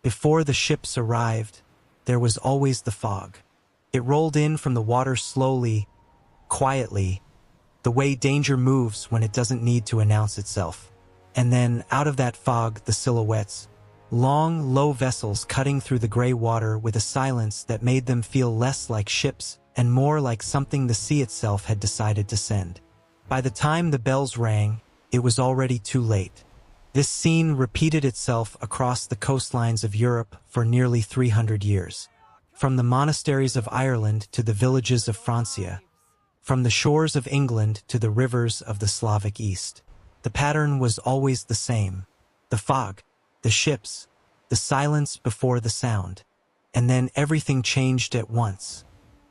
Before the ships arrived, there was always the fog. It rolled in from the water slowly, quietly, the way danger moves when it doesn't need to announce itself. And then, out of that fog, the silhouettes. Long, low vessels cutting through the gray water with a silence that made them feel less like ships and more like something the sea itself had decided to send. By the time the bells rang, it was already too late. This scene repeated itself across the coastlines of Europe for nearly 300 years. From the monasteries of Ireland to the villages of Francia, from the shores of England to the rivers of the Slavic East. The pattern was always the same. The fog, the ships, the silence before the sound. And then everything changed at once.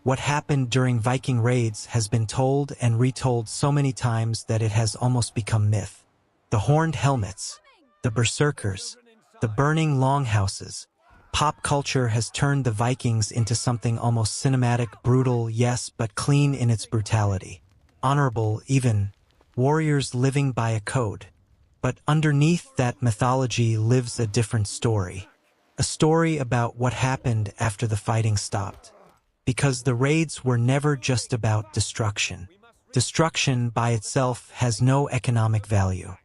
What happened during Viking raids has been told and retold so many times that it has almost become myth. The horned helmets, the berserkers, the burning longhouses. Pop culture has turned the Vikings into something almost cinematic, brutal, yes, but clean in its brutality. Honorable, even. Warriors living by a code. But underneath that mythology lives a different story. A story about what happened after the fighting stopped. Because the raids were never just about destruction. Destruction by itself has no economic value.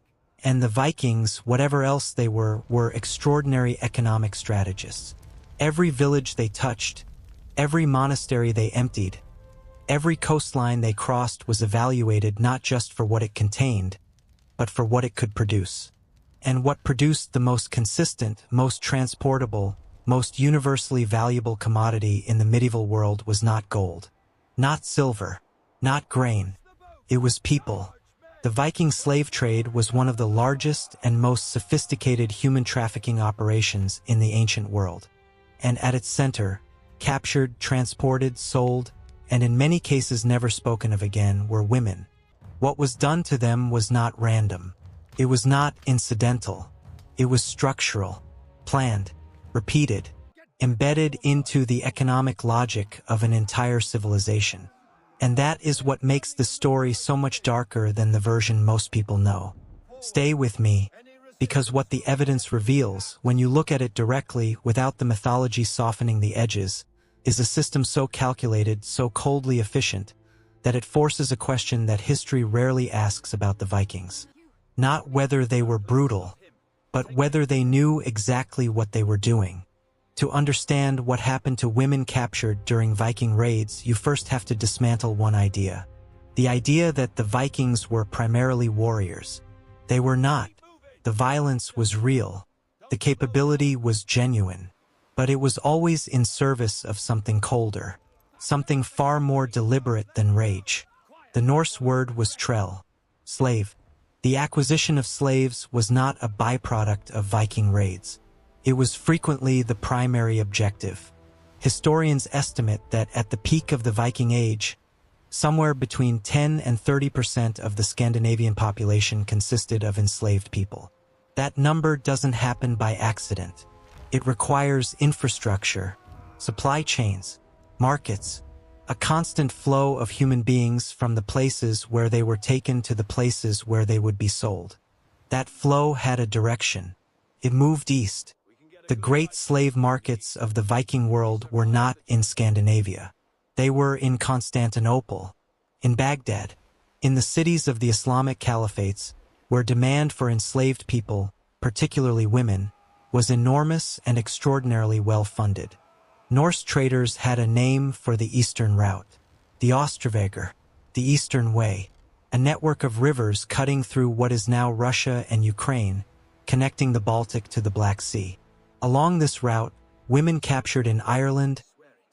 And the Vikings, whatever else they were extraordinary economic strategists. Every village they touched, every monastery they emptied, every coastline they crossed was evaluated not just for what it contained, but for what it could produce. And what produced the most consistent, most transportable, most universally valuable commodity in the medieval world was not gold, not silver, not grain. It was people. The Viking slave trade was one of the largest and most sophisticated human trafficking operations in the ancient world. And at its center, captured, transported, sold, and in many cases never spoken of again, were women. What was done to them was not random. It was not incidental. It was structural, planned, repeated, embedded into the economic logic of an entire civilization. And that is what makes the story so much darker than the version most people know. Stay with me, because what the evidence reveals, when you look at it directly without the mythology softening the edges, is a system so calculated, so coldly efficient, that it forces a question that history rarely asks about the Vikings. Not whether they were brutal, but whether they knew exactly what they were doing. To understand what happened to women captured during Viking raids, you first have to dismantle one idea. The idea that the Vikings were primarily warriors. They were not. The violence was real. The capability was genuine. But it was always in service of something colder. Something far more deliberate than rage. The Norse word was trell, slave. The acquisition of slaves was not a byproduct of Viking raids. It was frequently the primary objective. Historians estimate that at the peak of the Viking Age, somewhere between 10 and 30% of the Scandinavian population consisted of enslaved people. That number doesn't happen by accident. It requires infrastructure, supply chains, markets, a constant flow of human beings from the places where they were taken to the places where they would be sold. That flow had a direction. It moved east. The great slave markets of the Viking world were not in Scandinavia. They were in Constantinople, in Baghdad, in the cities of the Islamic caliphates, where demand for enslaved people, particularly women, was enormous and extraordinarily well-funded. Norse traders had a name for the eastern route, the Ostervegar, the Eastern Way, a network of rivers cutting through what is now Russia and Ukraine, connecting the Baltic to the Black Sea. Along this route, women captured in Ireland,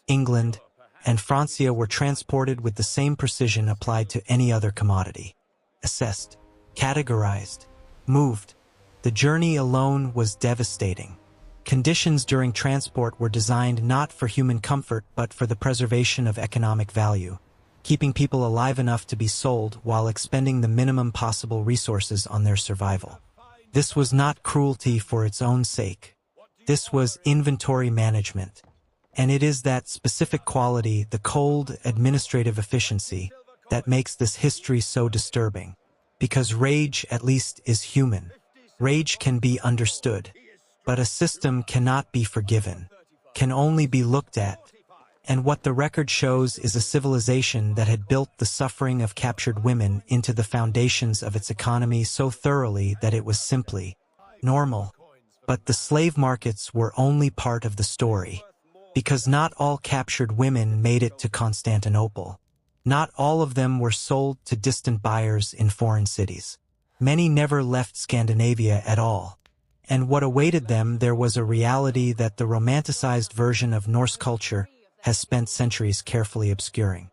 England, and Francia were transported with the same precision applied to any other commodity. Assessed, categorized, moved. The journey alone was devastating. Conditions during transport were designed not for human comfort but for the preservation of economic value, keeping people alive enough to be sold while expending the minimum possible resources on their survival. This was not cruelty for its own sake. This was inventory management. And it is that specific quality, the cold, administrative efficiency, that makes this history so disturbing. Because rage, at least, is human. Rage can be understood. but a system cannot be forgiven, can only be looked at. And what the record shows is a civilization that had built the suffering of captured women into the foundations of its economy so thoroughly that it was simply normal. But the slave markets were only part of the story, because not all captured women made it to Constantinople. Not all of them were sold to distant buyers in foreign cities. Many never left Scandinavia at all. And what awaited them there was a reality that the romanticized version of Norse culture has spent centuries carefully obscuring.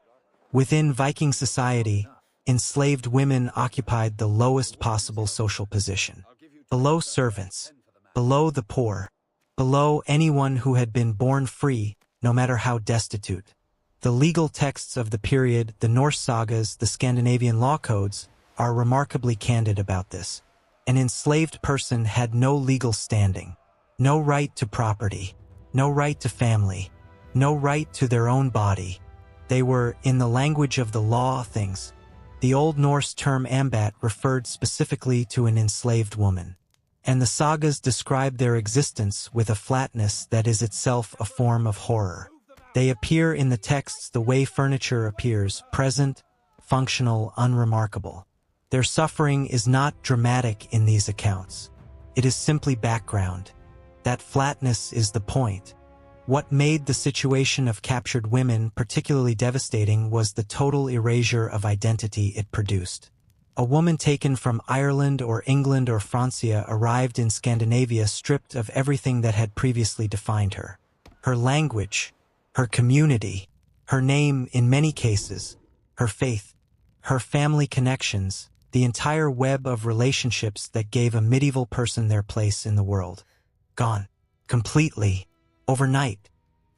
Within Viking society, enslaved women occupied the lowest possible social position. Below servants, below the poor, below anyone who had been born free, no matter how destitute. The legal texts of the period, the Norse sagas, the Scandinavian law codes, are remarkably candid about this. An enslaved person had no legal standing, no right to property, no right to family, no right to their own body. They were, in the language of the law, things. The Old Norse term ambat referred specifically to an enslaved woman. And the sagas describe their existence with a flatness that is itself a form of horror. They appear in the texts the way furniture appears, present, functional, unremarkable. Their suffering is not dramatic in these accounts. It is simply background. That flatness is the point. What made the situation of captured women particularly devastating was the total erasure of identity it produced. A woman taken from Ireland or England or Francia arrived in Scandinavia stripped of everything that had previously defined her. Her language, her community, her name in many cases, her faith, her family connections, the entire web of relationships that gave a medieval person their place in the world. Gone. Completely. Overnight.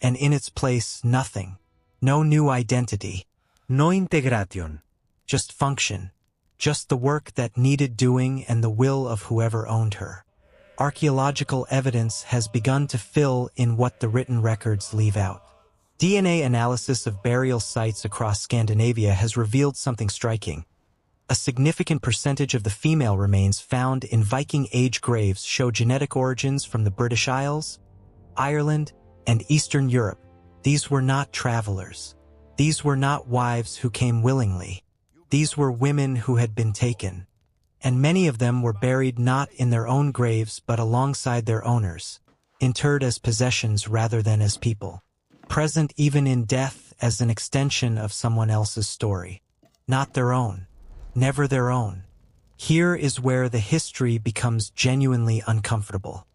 And in its place, nothing. No new identity. No integration. Just function. Just the work that needed doing and the will of whoever owned her. Archaeological evidence has begun to fill in what the written records leave out. DNA analysis of burial sites across Scandinavia has revealed something striking. A significant percentage of the female remains found in Viking Age graves show genetic origins from the British Isles, Ireland, and Eastern Europe. These were not travelers. These were not wives who came willingly. These were women who had been taken. And many of them were buried not in their own graves but alongside their owners, interred as possessions rather than as people, present even in death as an extension of someone else's story, not their own. Never their own. Here is where the history becomes genuinely uncomfortable.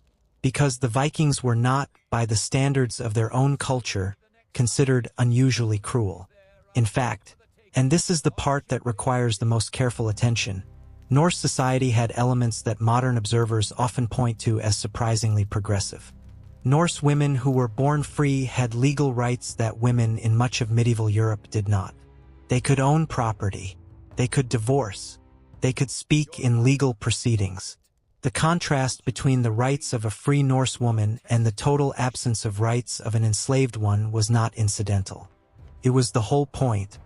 Because the Vikings were not, by the standards of their own culture, considered unusually cruel. In fact, and this is the part that requires the most careful attention, Norse society had elements that modern observers often point to as surprisingly progressive. Norse women who were born free had legal rights that women in much of medieval Europe did not. They could own property. They could divorce. They could speak in legal proceedings. The contrast between the rights of a free Norse woman and the total absence of rights of an enslaved one was not incidental. It was the whole point.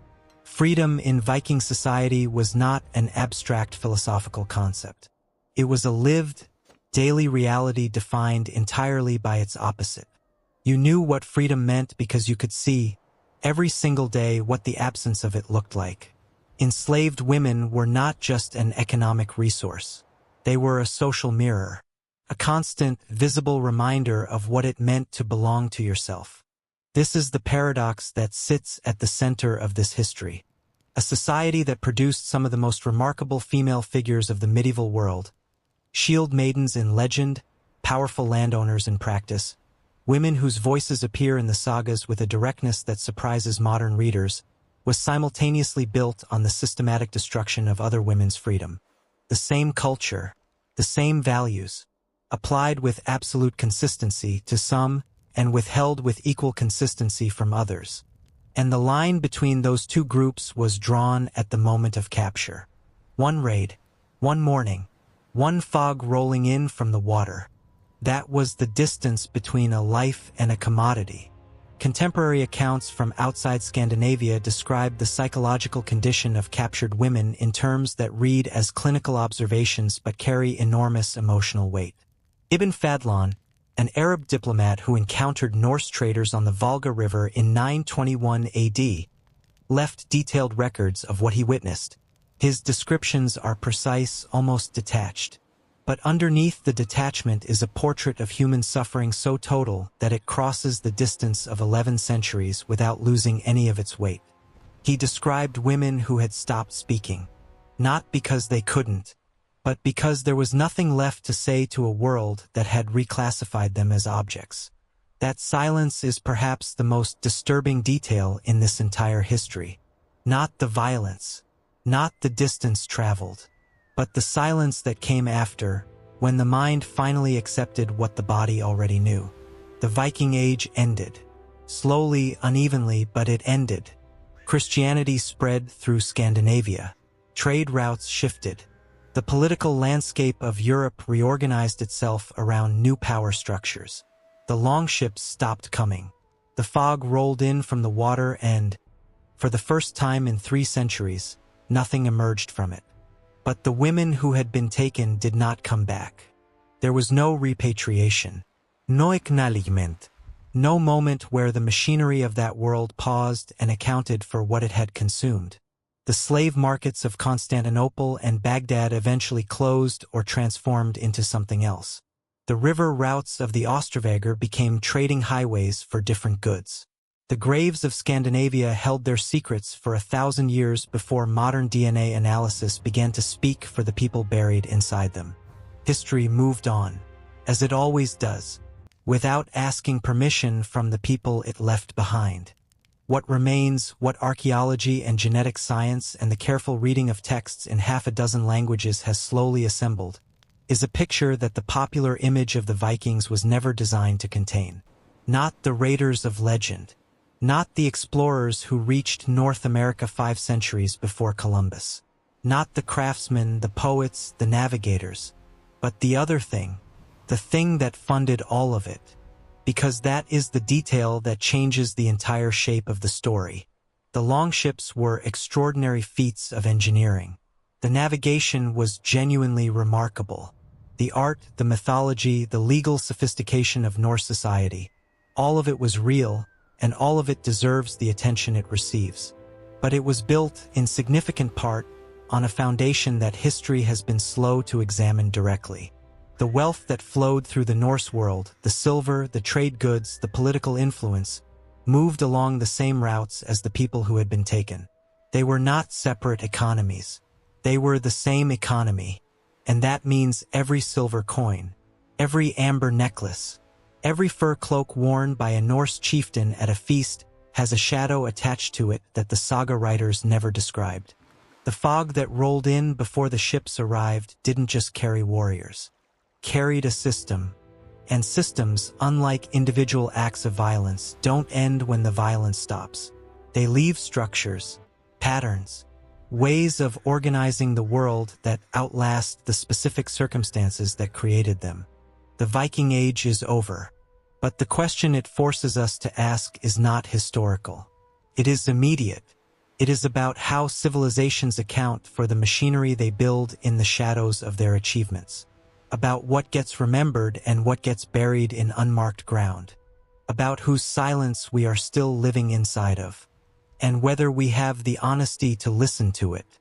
Freedom in Viking society was not an abstract philosophical concept. It was a lived, daily reality defined entirely by its opposite. You knew what freedom meant because you could see, every single day, what the absence of it looked like. Enslaved women were not just an economic resource. They were a social mirror, a constant, visible reminder of what it meant to belong to yourself. This is the paradox that sits at the center of this history. A society that produced some of the most remarkable female figures of the medieval world, shield maidens in legend, powerful landowners in practice, women whose voices appear in the sagas with a directness that surprises modern readers, was simultaneously built on the systematic destruction of other women's freedom. The same culture, the same values, applied with absolute consistency to some and withheld with equal consistency from others. And the line between those two groups was drawn at the moment of capture. One raid, one morning, one fog rolling in from the water. That was the distance between a life and a commodity. Contemporary accounts from outside Scandinavia describe the psychological condition of captured women in terms that read as clinical observations but carry enormous emotional weight. Ibn Fadlan, an Arab diplomat who encountered Norse traders on the Volga River in 921 AD, left detailed records of what he witnessed. His descriptions are precise, almost detached. But underneath the detachment is a portrait of human suffering so total that it crosses the distance of 11 centuries without losing any of its weight. He described women who had stopped speaking, not because they couldn't, but because there was nothing left to say to a world that had reclassified them as objects. That silence is perhaps the most disturbing detail in this entire history. Not the violence, not the distance traveled, but the silence that came after, when the mind finally accepted what the body already knew. The Viking Age ended. Slowly, unevenly, but it ended. Christianity spread through Scandinavia. Trade routes shifted. The political landscape of Europe reorganized itself around new power structures. The longships stopped coming. The fog rolled in from the water and, for the first time in 3 centuries, nothing emerged from it. But the women who had been taken did not come back. There was no repatriation, no acknowledgement, no moment where the machinery of that world paused and accounted for what it had consumed. The slave markets of Constantinople and Baghdad eventually closed or transformed into something else. The river routes of the Osterwegger became trading highways for different goods. The graves of Scandinavia held their secrets for 1,000 years before modern DNA analysis began to speak for the people buried inside them. History moved on, as it always does, without asking permission from the people it left behind. What remains, what archaeology and genetic science and the careful reading of texts in half a dozen languages has slowly assembled, is a picture that the popular image of the Vikings was never designed to contain. Not the raiders of legend, not the explorers who reached North America 5 centuries before Columbus, not the craftsmen, the poets, the navigators, but the other thing, the thing that funded all of it. Because that is the detail that changes the entire shape of the story. The longships were extraordinary feats of engineering. The navigation was genuinely remarkable. The art, the mythology, the legal sophistication of Norse society, all of it was real, and all of it deserves the attention it receives. But it was built, in significant part, on a foundation that history has been slow to examine directly. The wealth that flowed through the Norse world, the silver, the trade goods, the political influence, moved along the same routes as the people who had been taken. They were not separate economies. They were the same economy, and that means every silver coin, every amber necklace, every fur cloak worn by a Norse chieftain at a feast has a shadow attached to it that the saga writers never described. The fog that rolled in before the ships arrived didn't just carry warriors. Carried a system, and systems, unlike individual acts of violence, don't end when the violence stops. They leave structures, patterns, ways of organizing the world that outlast the specific circumstances that created them. The Viking Age is over, but the question it forces us to ask is not historical. It is immediate. It is about how civilizations account for the machinery they build in the shadows of their achievements. About what gets remembered and what gets buried in unmarked ground, about whose silence we are still living inside of, and whether we have the honesty to listen to it.